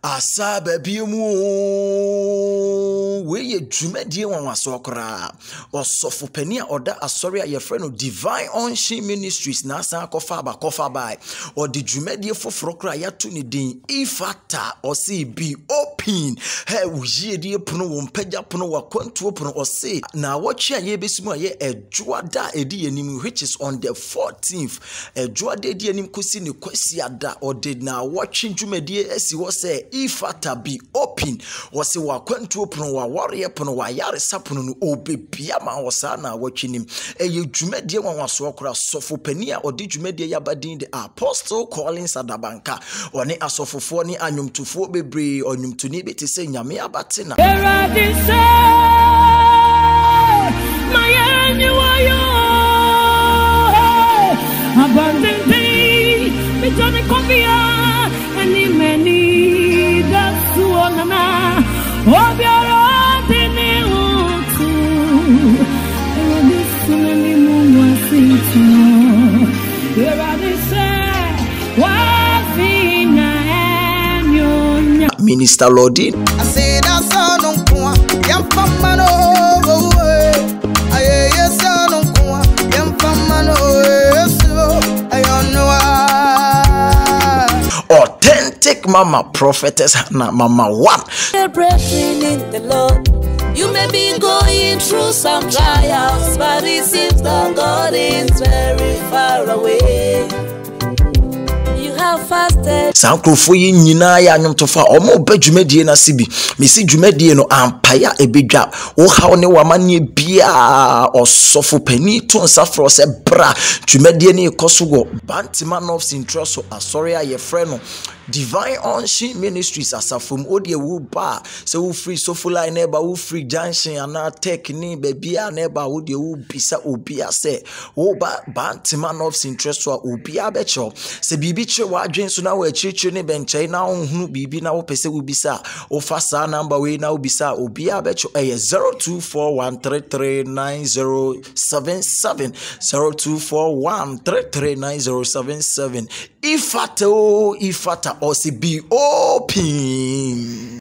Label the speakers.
Speaker 1: Asa baby mu we ye dwumadie wanwaso kra osofo pani a oda asori a ye friend Divine Unction Ministries na asa kofa by or the dwumadie foforo kra ya to ni din ifata or see be open he uye die pono wo mpagya pono wa kwantuo pono or say na watchi a ye besimu a ye edwoada edi anim which is on the 14th edwoada edi anim kosi ne kwasi ada or did na watchi dwumadie esi wo say ifata be open or say wa kwantuo pono wa warrior pono wa yare sapono no obebia ma wo sa na watchi nim eye dwumadie wanwaso kra sofo pani a odi dwumadie yabadin the Apostle Collins Adabanka oni asofofo ni anwumtufo bebre onwumtuni beti se nyame abate na Minister Lordin.
Speaker 2: I say that son on yam famano. I son on yam famano.
Speaker 1: Authentic mama prophetess na mama one.
Speaker 3: Breathing in the Lord. You may be going through some trials, but it seems that God is very far away.
Speaker 1: Sankrofo yi nyina ya nwomtofa omo ba dwumadie na sibi mesi dwumadie no ampaya ebedwa wo haw ne wamane bia osofo pani to nsafro se bra dwumadie ne ikoso go Bantiman of Sintroso asori aye frɛ no Divine Unction Ministries asafom odie wo ba se wo free sofula neba wo free junction ana tech ni bebia neba wo de wo bisa obia se wo ba Bantiman of Sintroso obia becho se bibi che wa adwen so na wo achichi ne benchai na ohunu bibi na wo pese wo bisa wo fa sa number we na wo bisa obia becho 0241339077 0241339077 ifata or see be open.